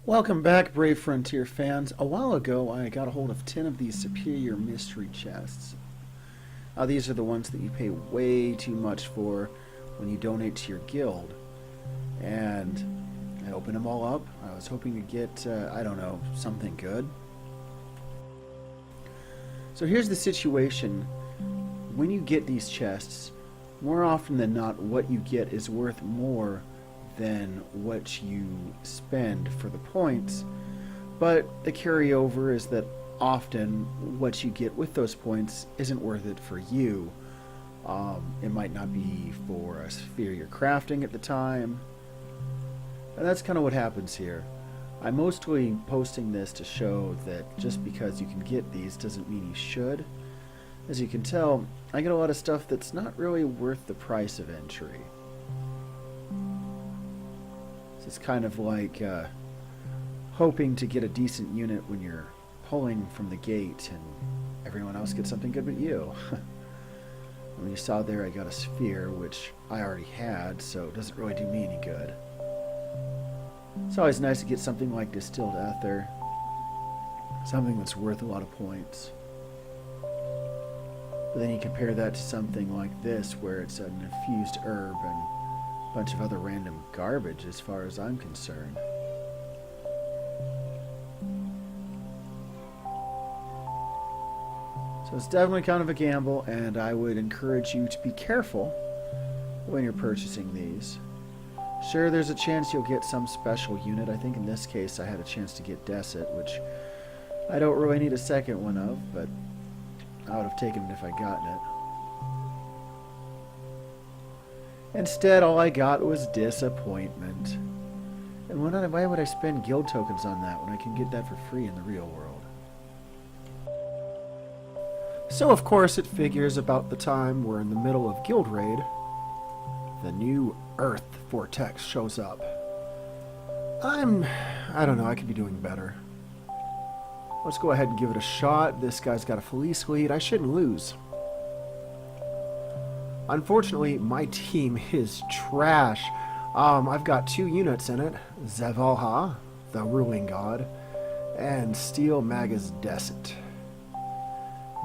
Welcome back, Brave Frontier fans. A while ago, I got a hold of 10 of these superior mystery chests. These are the ones that you pay way too much for when you donate to your guild. And I opened them all up. I was hoping to get, I don't know, something good. So here's the situation. When you get these chests, more often than not, what you get is worth more than what you spend for the points. But the carryover is that often what you get with those points isn't worth it for you. It might not be for a sphere you're crafting at the time. And that's kind of what happens here. I'm mostly posting this to show that just because you can get these doesn't mean you should. As you can tell, I get a lot of stuff that's not really worth the price of entry. It's kind of like hoping to get a decent unit when you're pulling from the gate and everyone else gets something good but you. When you saw there, I got a sphere, which I already had, so it doesn't really do me any good. It's always nice to get something like distilled ether, something that's worth a lot of points. But then you compare that to something like this, where it's an infused herb and a bunch of other random garbage as far as I'm concerned. So it's definitely kind of a gamble, and I would encourage you to be careful when you're purchasing these. Sure, there's a chance you'll get some special unit. I think in this case I had a chance to get Desert, which I don't really need a second one of, but I would have taken it if I'd gotten it. Instead, all I got was disappointment. And why would I spend guild tokens on that when I can get that for free in the real world? So, of course, it figures about the time we're in the middle of Guild Raid, the new Earth Vortex shows up. I don't know, I could be doing better. Let's go ahead and give it a shot. This guy's got a Felice lead. I shouldn't lose. Unfortunately, my team is trash. I've got 2 units in it. Zevalha, the ruling god, and Steel Magus Desert.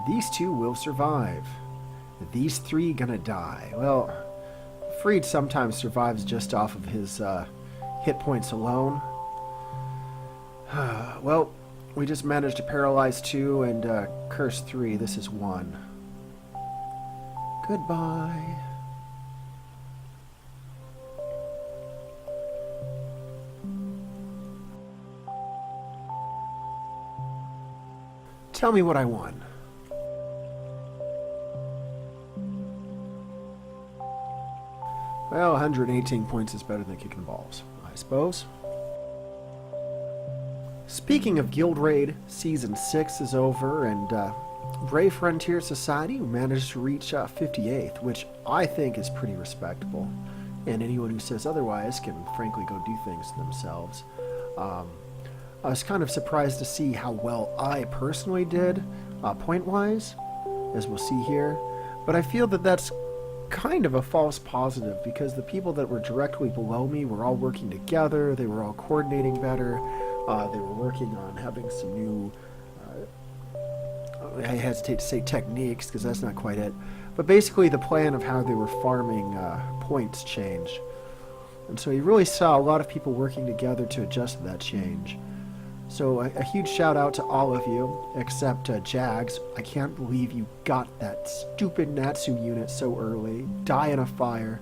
These 2 will survive. These 3 gonna die. Well, Freed sometimes survives just off of his hit points alone. Well, we just managed to paralyze 2 and curse 3. This is 1. Goodbye. Tell me what I won. Well, 118 points is better than kicking balls, I suppose. Speaking of Guild Raid, Season 6 is over, and Brave Frontier Society managed to reach 58th, which I think is pretty respectable. And anyone who says otherwise can frankly go do things themselves. I was kind of surprised to see how well I personally did, point-wise, as we'll see here. But I feel that that's kind of a false positive, because the people that were directly below me were all working together, they were all coordinating better, they were working on having some new, I hesitate to say techniques because that's not quite it, but basically the plan of how they were farming points changed. And so you really saw a lot of people working together to adjust to that change. So a huge shout out to all of you, except Jags. I can't believe you got that stupid Natsu unit so early. Die in a fire.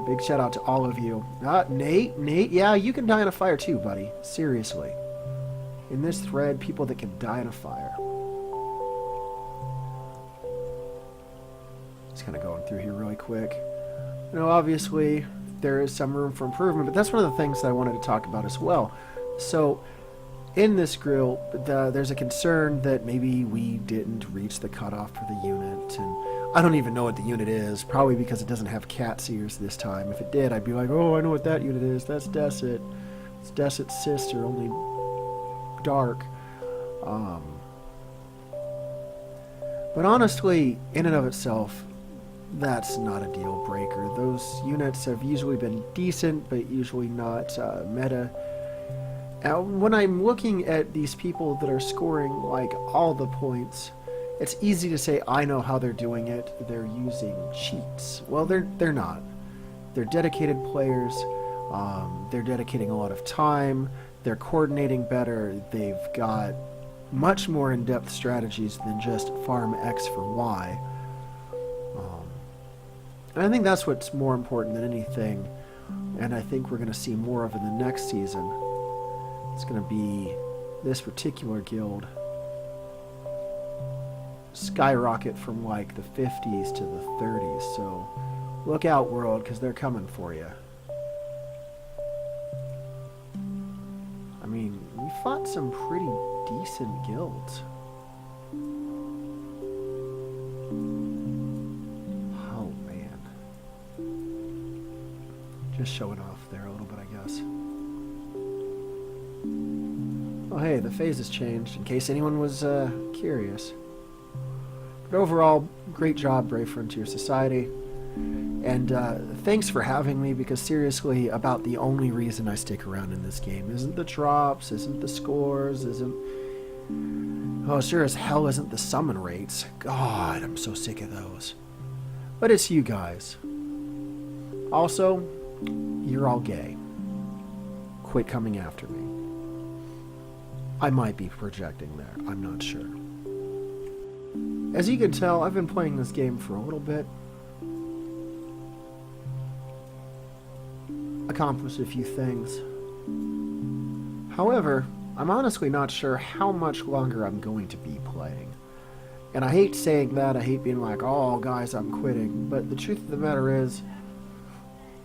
Big shout out to all of you. Nate, yeah, you can die in a fire too, buddy. Seriously. In this thread, people that can die in a fire. Just kind of going through here really quick. You know, obviously, there is some room for improvement, but that's one of the things that I wanted to talk about as well. So, in this grill, there's a concern that maybe we didn't reach the cutoff for the unit, and I don't even know what the unit is, probably because it doesn't have cat ears this time. If it did, I'd be like, oh, I know what that unit is. That's Desert. It's Desert's sister, only dark. But honestly, in and of itself, that's not a deal breaker. Those units have usually been decent, but usually not meta. When I'm looking at these people that are scoring like all the points, it's easy to say I know how they're doing it. They're using cheats. Well, they're not. They're dedicated players. They're dedicating a lot of time. They're coordinating better. They've got much more in-depth strategies than just farm X for Y. And I think that's what's more important than anything, and I think we're going to see more of in the next season. It's going to be this particular guild skyrocket from like the 50s to the 30s, so look out, world, because they're coming for you. I mean, we fought some pretty decent guilds. Oh, man. Just showing off there a little bit, I guess. Oh, hey, the phase has changed, in case anyone was curious. But overall, great job, Brave Frontier Society. And thanks for having me, because seriously, about the only reason I stick around in this game isn't the drops, isn't the scores, isn't... Oh, sure as hell isn't the summon rates. God, I'm so sick of those. But it's you guys. Also, you're all gay. Quit coming after me. I might be projecting there, I'm not sure. As you can tell, I've been playing this game for a little bit. Accomplished a few things. However, I'm honestly not sure how much longer I'm going to be playing. And I hate saying that, I hate being like, oh guys, I'm quitting, but the truth of the matter is,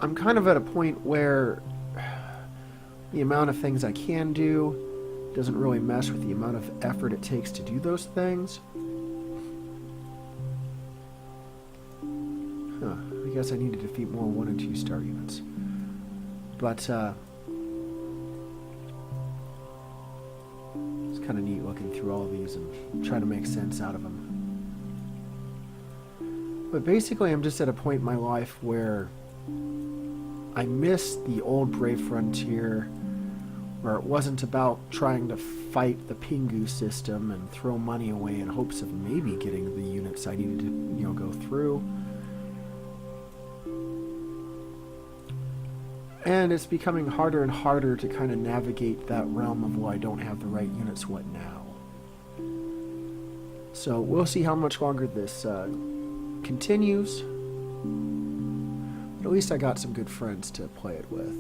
I'm kind of at a point where the amount of things I can do doesn't really mesh with the amount of effort it takes to do those things. I guess I need to defeat more 1 and 2 star units. But, it's kind of neat looking through all of these and trying to make sense out of them. But basically, I'm just at a point in my life where I miss the old Brave Frontier, where it wasn't about trying to fight the Pingu system and throw money away in hopes of maybe getting the units I needed to, go through. And it's becoming harder and harder to kind of navigate that realm of, well, I don't have the right units, what now? So we'll see how much longer this continues. But at least I got some good friends to play it with.